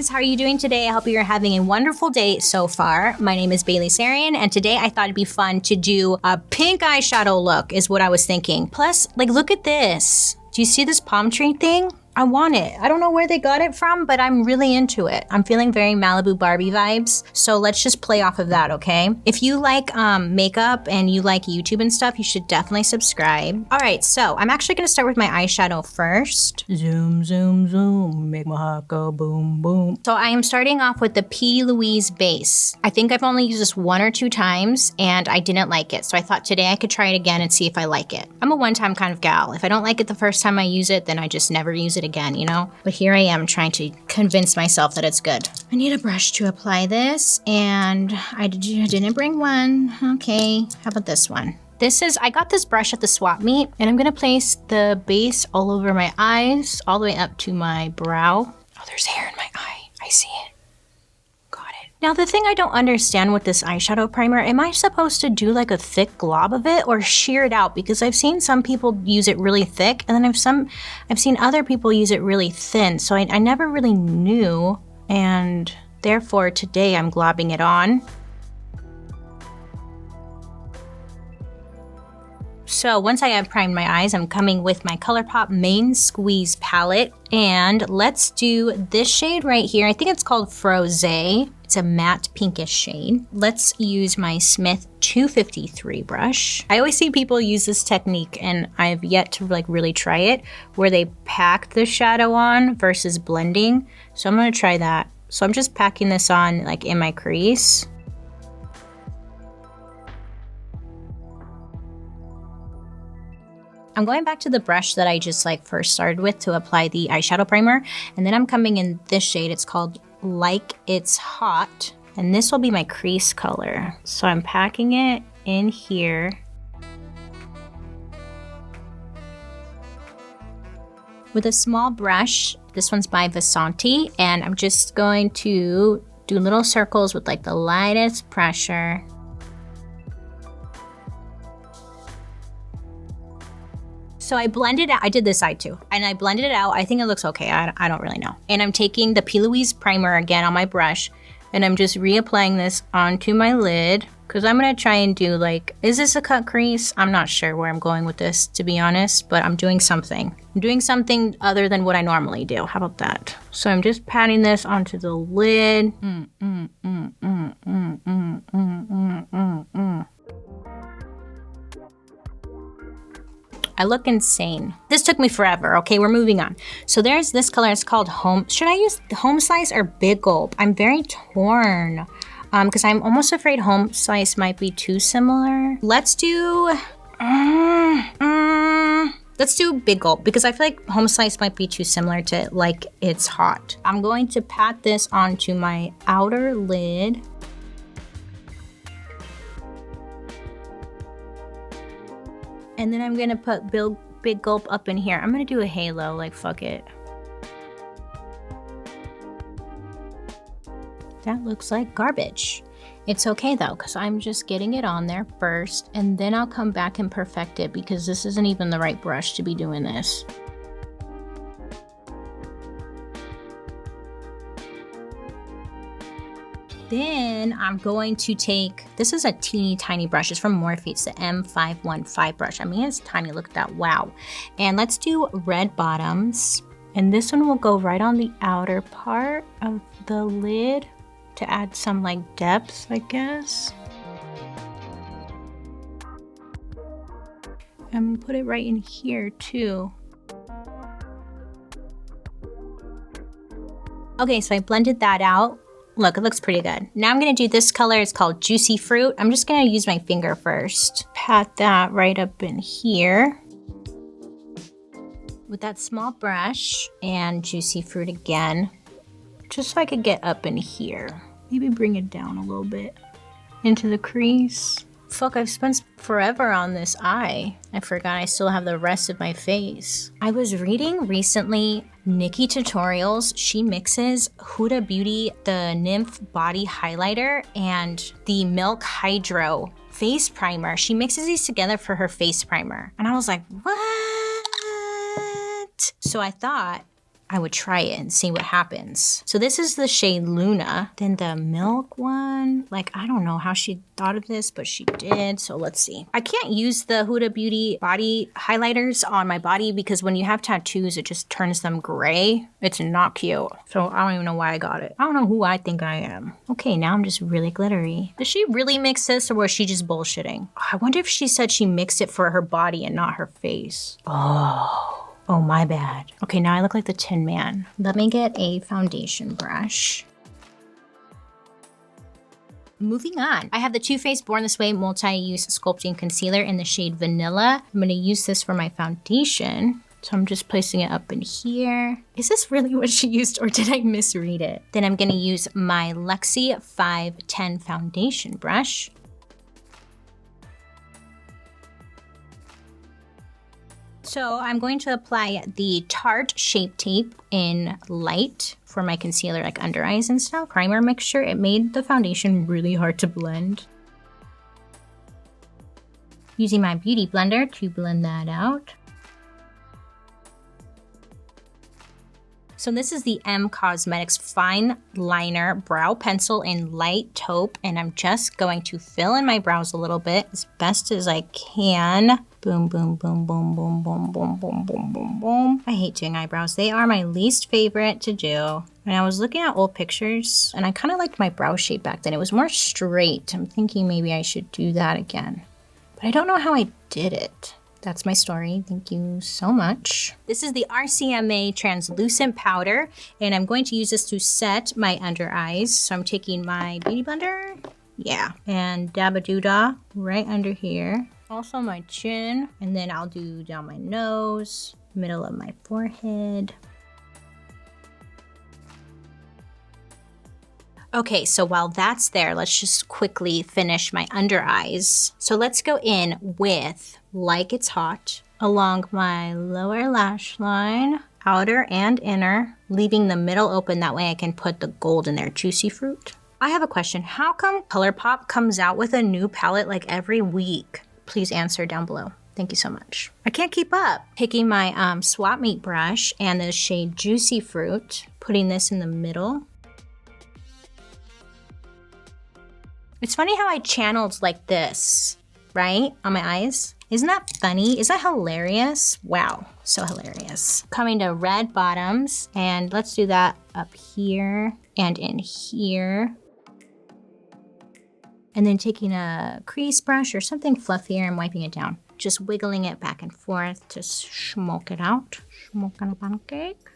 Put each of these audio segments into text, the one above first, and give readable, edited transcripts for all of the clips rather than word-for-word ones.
guys, how are you doing today? I hope you're having a wonderful day so far. My name is BaileySarian, and today I thought it'd be fun to do a pink eyeshadow look is what I was thinking. Plus, like, look at this. Do you see this palm tree thing? I want it. I don't know where they got it from, but I'm really into it. I'm feeling very Malibu Barbie vibes. So let's just play off of that, okay? If you like makeup and you like YouTube and stuff, you should definitely subscribe. All right, so I'm actually gonna start with my eyeshadow first. Zoom, zoom, zoom, make my heart go boom, boom. So I am starting off with the P. Louise base. I think I've only used this 1 or 2 times and I didn't like it. So I thought today I could try it again and see if I like it. I'm a one-time kind of gal. If I don't like it the first time I use it, then I just never use it again, you know? But here I am trying to convince myself that it's good. I need a brush to apply this, and I didn't bring one. Okay, how about this one? I got this brush at the swap meet, and I'm gonna place the base all over my eyes, all the way up to my brow. Oh, there's hair in my eye. I see it. Now, the thing I don't understand with this eyeshadow primer, am I supposed to do like a thick glob of it or shear it out? Because I've seen some people use it really thick, and then I've seen other people use it really thin. So I never really knew, and therefore today I'm globbing it on. So once I have primed my eyes, I'm coming with my Colourpop Main Squeeze palette, and let's do this shade right here. I think it's called Frosé. It's a matte pinkish shade. Let's use my Smith 253 brush. I always see people use this technique, and I've yet to like really try it, where they pack the shadow on versus blending. So I'm gonna try that. So I'm just packing this on like in my crease. I'm going back to the brush that I just like first started with to apply the eyeshadow primer, and then I'm coming in this shade. It's called Like It's Hot, and this will be my crease color. So I'm packing it in here. With a small brush, this one's by Vasanti, and I'm just going to do little circles with like the lightest pressure. So I blended out, I did this side too, and I blended it out. I think it looks okay, I don't really know. And I'm taking the P. Louise primer again on my brush, and I'm just reapplying this onto my lid, because I'm gonna try and do like, is this a cut crease? I'm not sure where I'm going with this, to be honest, but I'm doing something. I'm doing something other than what I normally do. How about that? So I'm just patting this onto the lid. I look insane. This took me forever. Okay, we're moving on. So there's this color. It's called Home. Should I use Home Slice or Big Gulp? I'm very torn because I'm almost afraid Home Slice might be too similar. Let's do Big Gulp, because I feel like Home Slice might be too similar to Like It's Hot. I'm going to pat this onto my outer lid. And then I'm gonna put Big Gulp up in here. I'm gonna do a halo, like fuck it. That looks like garbage. It's okay though, because I'm just getting it on there first, and then I'll come back and perfect it, because this isn't even the right brush to be doing this. Then I'm going to take, this is a teeny tiny brush. It's from Morphe. It's the M515 brush. I mean, it's tiny. Look at that. Wow. And let's do red bottoms. And this one will go right on the outer part of the lid to add some like depth, I guess. And put it right in here too. Okay, so I blended that out. Look, it looks pretty good. Now I'm gonna do this color. It's called Juicy Fruit. I'm just gonna use my finger first. Pat that right up in here with that small brush, and Juicy Fruit again, just so I could get up in here. Maybe bring it down a little bit into the crease. Fuck, I've spent forever on this eye. I forgot I still have the rest of my face. I was reading recently Nikki Tutorials. She mixes Huda Beauty, the Nymph Body Highlighter, and the Milk Hydro Face Primer. She mixes these together for her face primer. And I was like, what? So I thought I would try it and see what happens. So this is the shade Luna. Then the milk one, like, I don't know how she thought of this, but she did. So let's see. I can't use the Huda Beauty body highlighters on my body because when you have tattoos, it just turns them gray. It's not cute. So I don't even know why I got it. I don't know who I think I am. Okay, now I'm just really glittery. Did she really mix this or was she just bullshitting? I wonder if she said she mixed it for her body and not her face. Oh, my bad. Okay, now I look like the Tin Man. Let me get a foundation brush. Moving on, I have the Too Faced Born This Way Multi-Use Sculpting Concealer in the shade Vanilla. I'm gonna use this for my foundation. So I'm just placing it up in here. Is this really what she used or did I misread it? Then I'm gonna use my Luxie 510 foundation brush. So I'm going to apply the Tarte Shape Tape in light for my concealer, like under eyes and stuff. Primer mixture, it made the foundation really hard to blend. Using my beauty blender to blend that out. So this is the M Cosmetics Fine Liner Brow Pencil in light taupe, and I'm just going to fill in my brows a little bit as best as I can. Boom, boom, boom, boom, boom, boom, boom, boom, boom, boom, boom. I hate doing eyebrows. They are my least favorite to do. And I was looking at old pictures, and I kind of liked my brow shape back then. It was more straight. I'm thinking maybe I should do that again. But I don't know how I did it. That's my story. Thank you so much. This is the RCMA translucent powder, and I'm going to use this to set my under eyes. So I'm taking my beauty blender, and dab-a-doo-dah right under here. Also my chin, and then I'll do down my nose, middle of my forehead. Okay, so while that's there, let's just quickly finish my under eyes. So let's go in with Like It's Hot along my lower lash line, outer and inner, leaving the middle open. That way I can put the gold in there, Juicy Fruit. I have a question. How come Colourpop comes out with a new palette like every week? Please answer down below. Thank you so much. I can't keep up. Taking my Swap Meet brush and the shade Juicy Fruit, putting this in the middle. It's funny how I channeled like this, right? On my eyes. Isn't that funny? Is that hilarious? Wow, so hilarious. Coming to red bottoms, and let's do that up here and in here. And then taking a crease brush or something fluffier and wiping it down. Just wiggling it back and forth to smoke it out. Smoke on a pancake.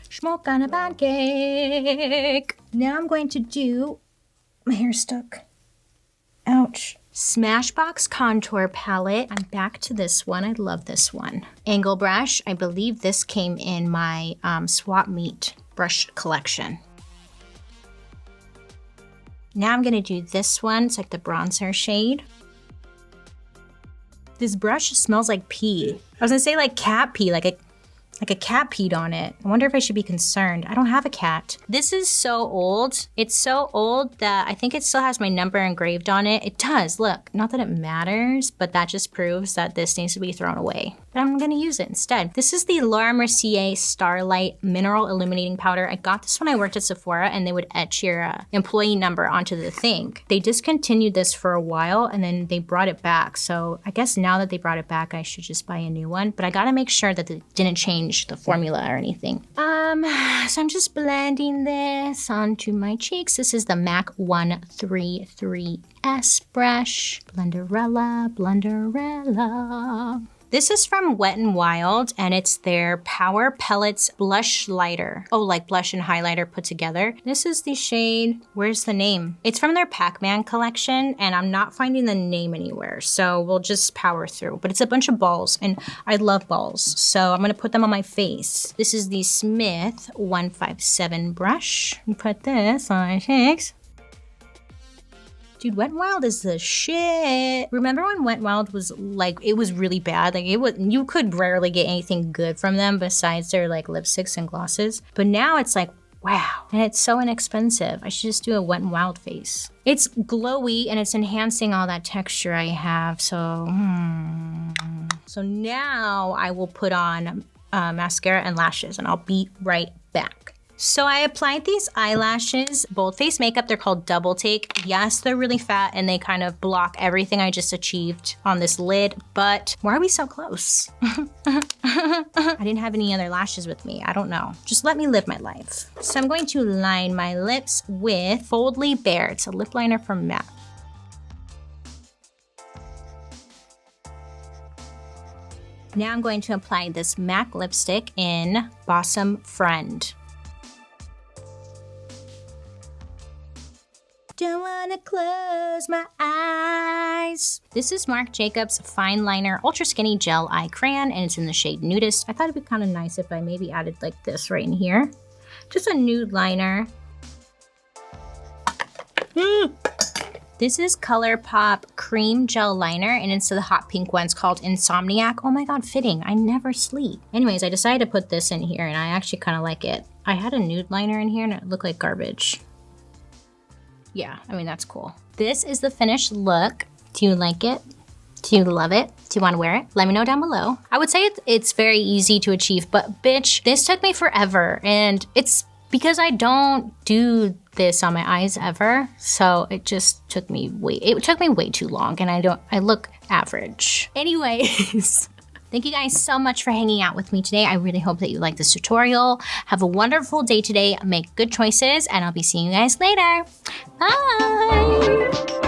Smoke on a pancake. Now I'm going to do, my hair stuck. Ouch. Smashbox Contour Palette. I'm back to this one. I love this one. Angle brush. I believe this came in my Swap Meet brush collection. Now I'm gonna do this one. It's like the bronzer shade. This brush smells like pee. I was gonna say like cat pee, like a cat peed on it. I wonder if I should be concerned. I don't have a cat. This is so old. It's so old that I think it still has my number engraved on it. It does, look. Not that it matters, but that just proves that this needs to be thrown away. But I'm gonna use it instead. This is the Laura Mercier Starlight Mineral Illuminating Powder. I got this when I worked at Sephora and they would etch your employee number onto the thing. They discontinued this for a while and then they brought it back. So I guess now that they brought it back, I should just buy a new one. But I gotta make sure that it didn't change the formula or anything. So I'm just blending this onto my cheeks. This is the MAC 133S brush. Blenderella, Blenderella. This is from Wet n Wild, and it's their Power Pellets Blush Lighter. Oh, like blush and highlighter put together. This is the shade, where's the name? It's from their Pac-Man collection, and I'm not finding the name anywhere, so we'll just power through. But it's a bunch of balls, and I love balls, so I'm gonna put them on my face. This is the Smith 157 brush. You put this on my cheeks. Dude, Wet n Wild is the shit. Remember when Wet n Wild was like, it was really bad? Like you could rarely get anything good from them besides their like lipsticks and glosses. But now it's like, wow. And it's so inexpensive. I should just do a Wet n Wild face. It's glowy and it's enhancing all that texture I have, so So now I will put on mascara and lashes, and I'll be right back. So I applied these eyelashes, Bold Face Makeup. They're called Double Take. Yes, they're really fat and they kind of block everything I just achieved on this lid, but why are we so close? I didn't have any other lashes with me. I don't know. Just let me live my life. So I'm going to line my lips with Boldly Bare. It's a lip liner from MAC. Now I'm going to apply this MAC lipstick in Bosom Friend. Don't wanna close my eyes. This is Marc Jacobs Fine Liner Ultra Skinny Gel Eye Crayon, and it's in the shade Nudist. I thought it'd be kind of nice if I maybe added like this right in here. Just a nude liner. This is Colourpop Cream Gel Liner, and it's the hot pink one. It's called Insomniac. Oh my God, fitting. I never sleep. Anyways, I decided to put this in here, and I actually kind of like it. I had a nude liner in here, and it looked like garbage. Yeah, I mean, that's cool. This is the finished look. Do you like it? Do you love it? Do you want to wear it? Let me know down below. I would say it's very easy to achieve, but bitch, this took me forever, and it's because I don't do this on my eyes ever, so it just took me way too long, and I look average. Anyways. Thank you guys so much for hanging out with me today. I really hope that you liked this tutorial. Have a wonderful day today. Make good choices, and I'll be seeing you guys later. Bye.